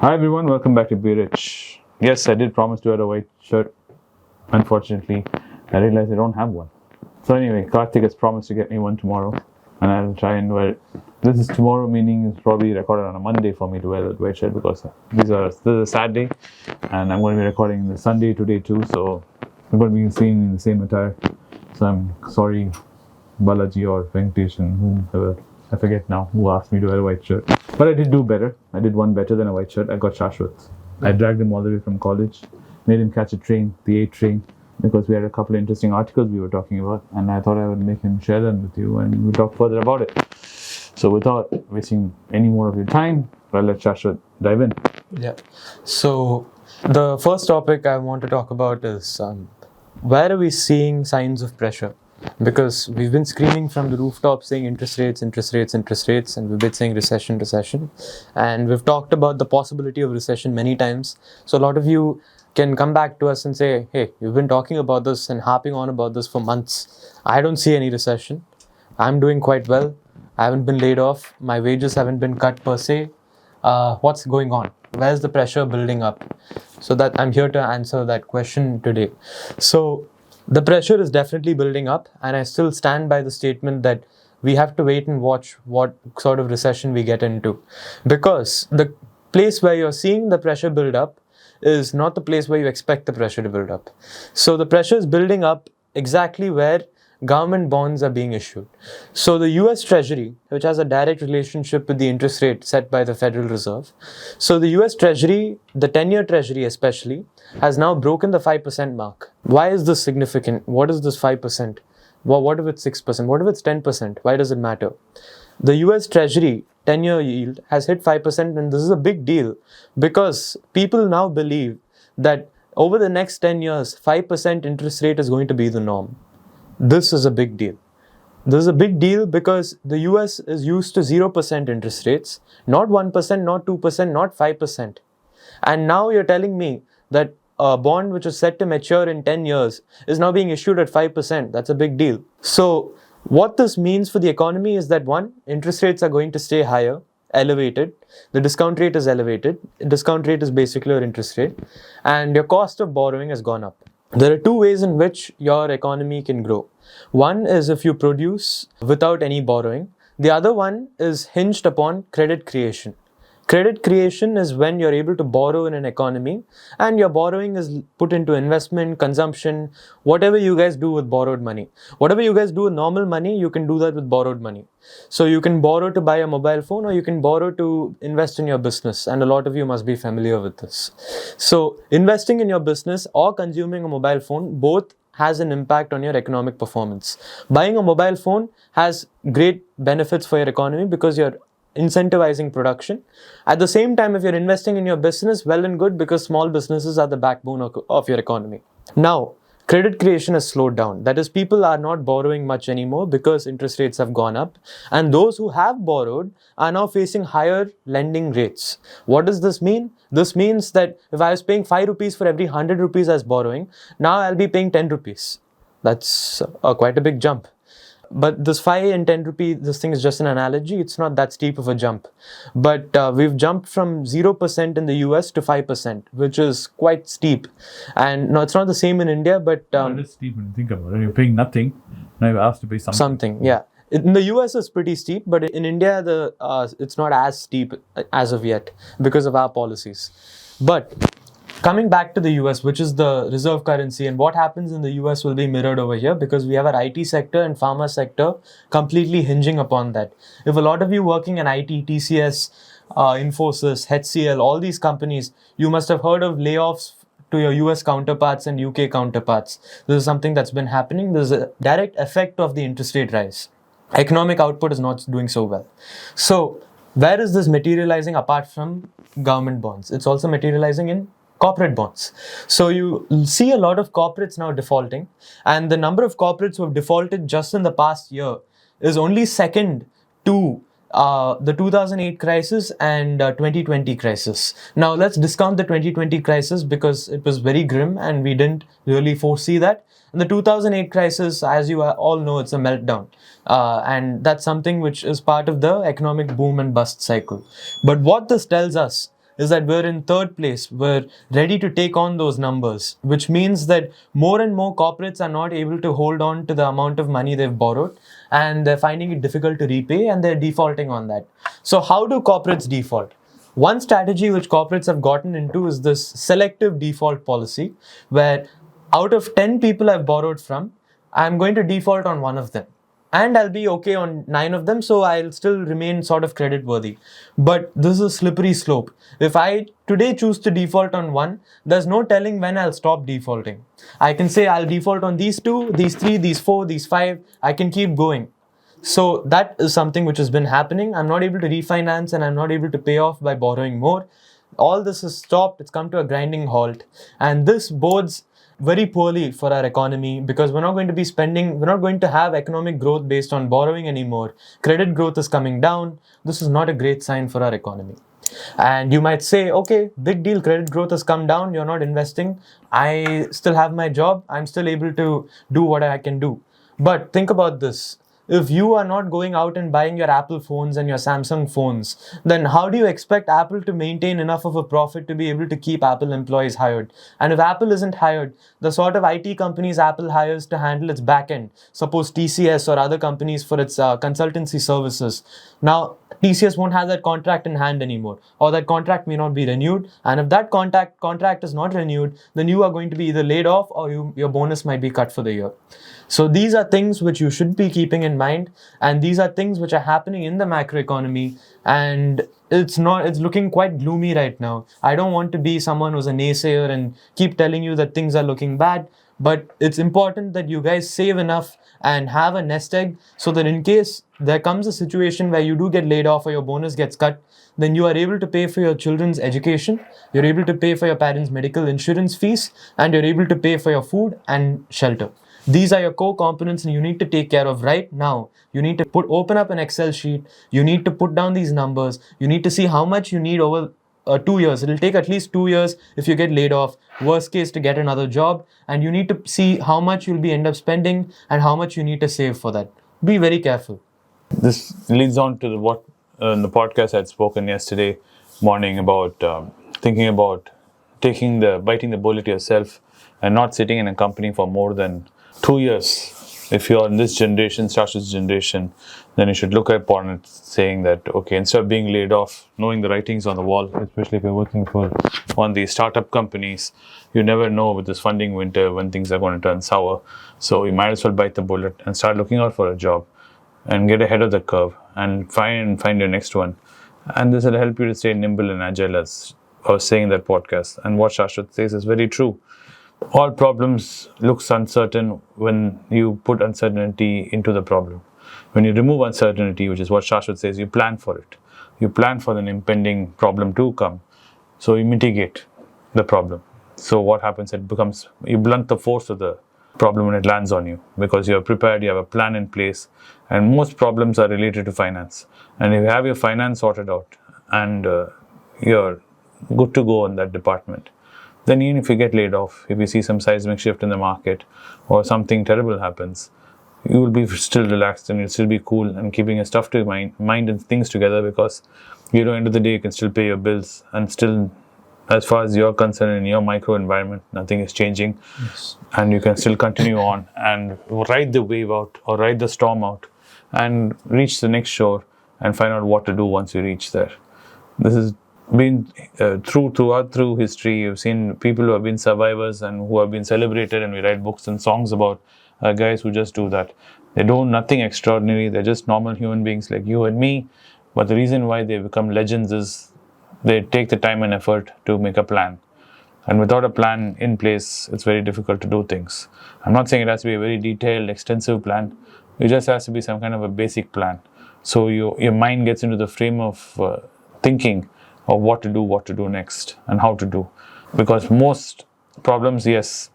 Hi everyone, welcome back to Be Rich. Yes, I did promise to wear a white shirt. Unfortunately, I realized I don't have one. So anyway, Karthik has promised to get me one tomorrow, and I'll try and wear it. This is tomorrow, meaning it's probably recorded on a Monday for me to wear that white shirt because this is a Saturday, and I'm going to be recording the Sunday today too. So I'm going to be seen in the same attire. So I'm sorry, Balaji or Venkatesh and whoever. I forget now who asked me to wear a white shirt. But I did do better. I did one better than a white shirt. I got Sashwath. I dragged him all the way from college, made him catch a train, the 8 train, because we had a couple of interesting articles we were talking about, and I thought I would make him share them with you and we'll talk further about it. So without wasting any more of your time, I'll let Sashwath dive in. Yeah. So the first topic I want to talk about is where are we seeing signs of pressure? Because we've been screaming from the rooftop saying interest rates, and we've been saying recession. And we've talked about the possibility of recession many times. So a lot of you can come back to us and say, hey, you've been talking about this and harping on about this for months. I don't see any recession. I'm doing quite well. I haven't been laid off. My wages haven't been cut per se. What's going on? Where's the pressure building up? So that I'm here to answer that question today. So the pressure is definitely building up, and I still stand by the statement that we have to wait and watch what sort of recession we get into. Because the place where you're seeing the pressure build up is not the place where you expect the pressure to build up. So the pressure is building up exactly where government bonds are being issued. So the US Treasury, which has a direct relationship with the interest rate set by the Federal Reserve. So the US Treasury, the 10-year Treasury especially, has now broken the 5% mark. Why is this significant? What is this 5%? Well, what if it's 6%? What if it's 10%? Why does it matter? The US Treasury 10-year yield has hit 5%, and this is a big deal because people now believe that over the next 10 years, 5% interest rate is going to be the norm. This is a big deal. This is a big deal because the US is used to 0% interest rates, not 1%, not 2%, not 5%. And now you're telling me that a bond which is set to mature in 10 years is now being issued at 5%. That's a big deal. So what this means for the economy is that one, interest rates are going to stay higher, elevated. The discount rate is elevated. Discount rate is basically your interest rate. And your cost of borrowing has gone up. There are two ways in which your economy can grow. One is if you produce without any borrowing. The other one is hinged upon credit creation. Credit creation is when you're able to borrow in an economy and your borrowing is put into investment, consumption, whatever you guys do with borrowed money. Whatever you guys do with normal money, you can do that with borrowed money. So you can borrow to buy a mobile phone or you can borrow to invest in your business, and a lot of you must be familiar with this. So investing in your business or consuming a mobile phone, both has an impact on your economic performance. Buying a mobile phone has great benefits for your economy because you're incentivizing production. At the same time, if you're investing in your business, well and good, because small businesses are the backbone of your economy. Now, credit creation has slowed down. That is, people are not borrowing much anymore because interest rates have gone up. And those who have borrowed are now facing higher lending rates. What does this mean? This means that if I was paying 5 rupees for every 100 rupees I was borrowing, now I'll be paying 10 rupees. That's quite a big jump. But this 5 and 10 rupee, this thing is just an analogy. It's not that steep of a jump. But we've jumped from 0% in the US to 5%, which is quite steep. And no, it's not the same in India, but... it is steep when you think about it. You're paying nothing. Now you're asked to pay something. Something, yeah. In the US, it's pretty steep, but in India, it's not as steep as of yet because of our policies. But coming back to the US, which is the reserve currency, and what happens in the US will be mirrored over here because we have our IT sector and pharma sector completely hinging upon that. If a lot of you working in IT, TCS, Infosys, HCL, all these companies, you must have heard of layoffs to your US counterparts and UK counterparts. This is something that's been happening. There's a direct effect of the interest rate rise. Economic output is not doing so well. So where is this materializing apart from government bonds? It's also materializing in corporate bonds. So you see a lot of corporates now defaulting, and the number of corporates who have defaulted just in the past year is only second to the 2008 crisis and 2020 crisis. Now let's discount the 2020 crisis because it was very grim and we didn't really foresee that. And the 2008 crisis, as you all know, it's a meltdown. And that's something which is part of the economic boom and bust cycle. But what this tells us is that we're in third place. We're ready to take on those numbers, which means that more and more corporates are not able to hold on to the amount of money they've borrowed, and they're finding it difficult to repay, and they're defaulting on that. So how do corporates default? One strategy which corporates have gotten into is this selective default policy, where out of 10 people I've borrowed from, I'm going to default on one of them. And I'll be okay on 9 of them, so I'll still remain sort of credit worthy. But this is a slippery slope. If I today choose to default on one, there's no telling when I'll stop defaulting. I can say I'll default on these 2, these 3, these 4, these 5. I can keep going. So that is something which has been happening. I'm not able to refinance and I'm not able to pay off by borrowing more. All this is stopped. It's come to a grinding halt. And this bodes very poorly for our economy, because we're not going to have economic growth based on borrowing anymore. Credit growth is coming down. This is not a great sign for our economy. And you might say, okay, big deal, credit growth has come down, you're not investing. I still have my job. I'm still able to do what I can do. But think about this. If you are not going out and buying your Apple phones and your Samsung phones, then how do you expect Apple to maintain enough of a profit to be able to keep Apple employees hired? And if Apple isn't hired, the sort of IT companies Apple hires to handle its backend, suppose TCS or other companies for its consultancy services, now TCS won't have that contract in hand anymore, or that contract may not be renewed. And if that contract is not renewed, then you are going to be either laid off or your bonus might be cut for the year. So these are things which you should be keeping in mind, and these are things which are happening in the macroeconomy, and it's looking quite gloomy right now. I don't want to be someone who's a naysayer and keep telling you that things are looking bad, but it's important that you guys save enough and have a nest egg, so that in case there comes a situation where you do get laid off or your bonus gets cut, then you are able to pay for your children's education, you're able to pay for your parents' medical insurance fees, and you're able to pay for your food and shelter. These are your core components and you need to take care of right now. You need to open up an Excel sheet. You need to put down these numbers. You need to see how much you need over 2 years. It'll take at least 2 years if you get laid off. Worst case, to get another job. And you need to see how much you'll end up spending and how much you need to save for that. Be very careful. This leads on to what in the podcast I had spoken yesterday morning about thinking about biting the bullet yourself and not sitting in a company for more than 2 years. If you're in this generation, Sashwath's generation, then you should look upon it saying that, okay, instead of being laid off, knowing the writings on the wall, especially if you're working for one of these startup companies, you never know with this funding winter when things are going to turn sour. So you might as well bite the bullet and start looking out for a job and get ahead of the curve and find your next one. And this will help you to stay nimble and agile, as I was saying in that podcast. And what Sashwath says is very true. All problems looks uncertain when you put uncertainty into the problem. When you remove uncertainty, which is what Sashwath says, you plan for it. You plan for an impending problem to come. So you mitigate the problem. So what happens, you blunt the force of the problem when it lands on you, because you are prepared, you have a plan in place, and most problems are related to finance. And if you have your finance sorted out and you're good to go in that department, then even if you get laid off, if you see some seismic shift in the market or something terrible happens, you will be still relaxed and you'll still be cool and keeping your stuff to mind and things together, because end of the day you can still pay your bills, and still, as far as you're concerned, in your micro environment, nothing is changing. Yes. And you can still continue on and ride the wave out or ride the storm out and reach the next shore and find out what to do once you reach there. This has been throughout history. You've seen people who have been survivors and who have been celebrated, and we write books and songs about guys who just do that. They do nothing extraordinary. They're just normal human beings like you and me. But the reason why they become legends is they take the time and effort to make a plan. And without a plan in place, it's very difficult to do things. I'm not saying it has to be a very detailed, extensive plan. It just has to be some kind of a basic plan. So your mind gets into the frame of thinking of what to do next and how to do. Because most problems, yes,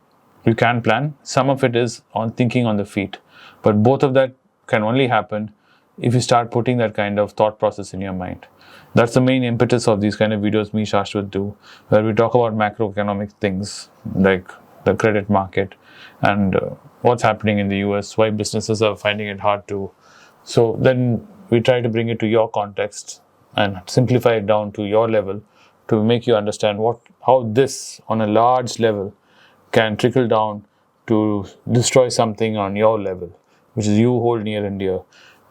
you can plan. Some of it is on thinking on the feet. But both of that can only happen if you start putting that kind of thought process in your mind. That's the main impetus of these kind of videos me, Sashwath, do, where we talk about macroeconomic things like the credit market and what's happening in the US, why businesses are finding it hard to. So then we try to bring it to your context and simplify it down to your level to make you understand how this on a large level can trickle down to destroy something on your level, which is you hold near and dear.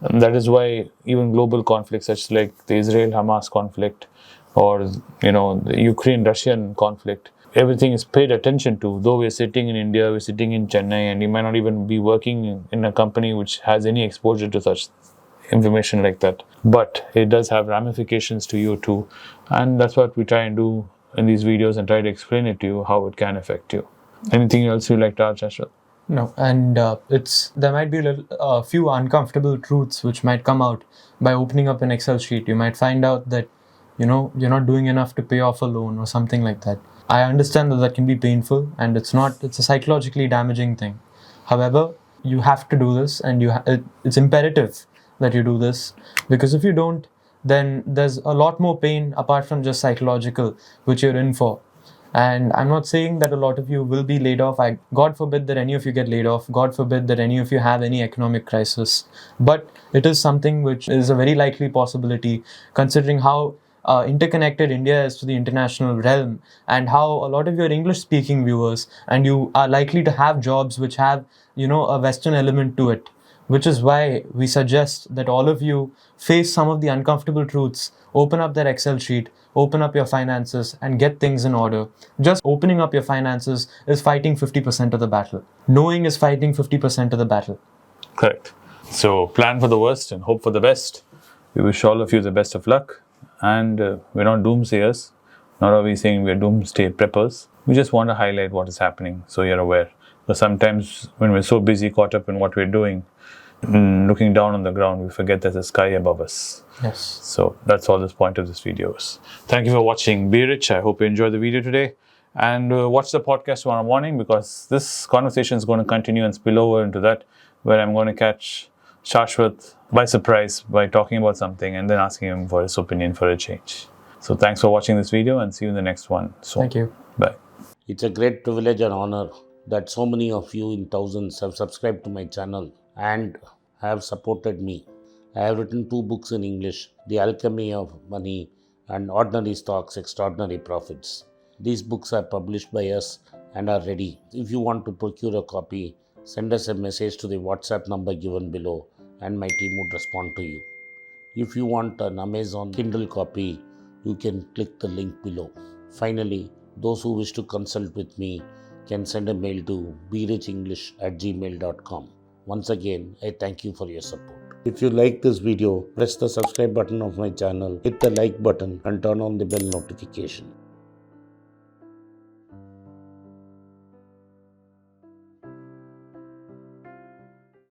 And that is why even global conflicts such like the Israel-Hamas conflict or the Ukraine-Russian conflict, everything is paid attention to. Though we're sitting in India, we're sitting in Chennai, and you might not even be working in a company which has any exposure to such information like that. But it does have ramifications to you too. And that's what we try and do in these videos and try to explain it to you how it can affect you. Anything else you'd like to add, Sashwath? No, and there might be a few uncomfortable truths which might come out by opening up an Excel sheet. You might find out that you're not doing enough to pay off a loan or something like that. I understand that can be painful, and it's a psychologically damaging thing. However, you have to do this, and it's imperative that you do this, because if you don't, then there's a lot more pain apart from just psychological, which you're in for. And I'm not saying that a lot of you will be laid off. God forbid that any of you get laid off. God forbid that any of you have any economic crisis. But it is something which is a very likely possibility, considering how interconnected India is to the international realm, and how a lot of your English-speaking viewers, and you are likely to have jobs which have, a Western element to it. Which is why we suggest that all of you face some of the uncomfortable truths, open up that Excel sheet, open up your finances, and get things in order. Just opening up your finances is fighting 50% of the battle. Knowing is fighting 50% of the battle. Correct. So plan for the worst and hope for the best. We wish all of you the best of luck. And we're not doomsayers. Nor are we saying we're doomsday preppers. We just want to highlight what is happening so you're aware. But sometimes when we're so busy, caught up in what we're doing, looking down on the ground, we forget there's a sky above us. Yes. So that's all the point of this video is. Thank you for watching. Be rich. I hope you enjoyed the video today. And watch the podcast tomorrow morning, because this conversation is going to continue and spill over into that, where I'm going to catch Sashwath by surprise by talking about something and then asking him for his opinion for a change. So thanks for watching this video, and see you in the next one. So, thank you. Bye. It's a great privilege and honor that so many of you in thousands have subscribed to my channel and have supported me. I have written 2 books in English, The Alchemy of Money and Ordinary Stocks, Extraordinary Profits. These books are published by us and are ready. If you want to procure a copy, send us a message to the WhatsApp number given below and my team would respond to you. If you want an Amazon Kindle copy, you can click the link below. Finally, those who wish to consult with me can send a mail to berichenglish@gmail.com. Once again, I thank you for your support. If you like this video, press the subscribe button of my channel, hit the like button and turn on the bell notification.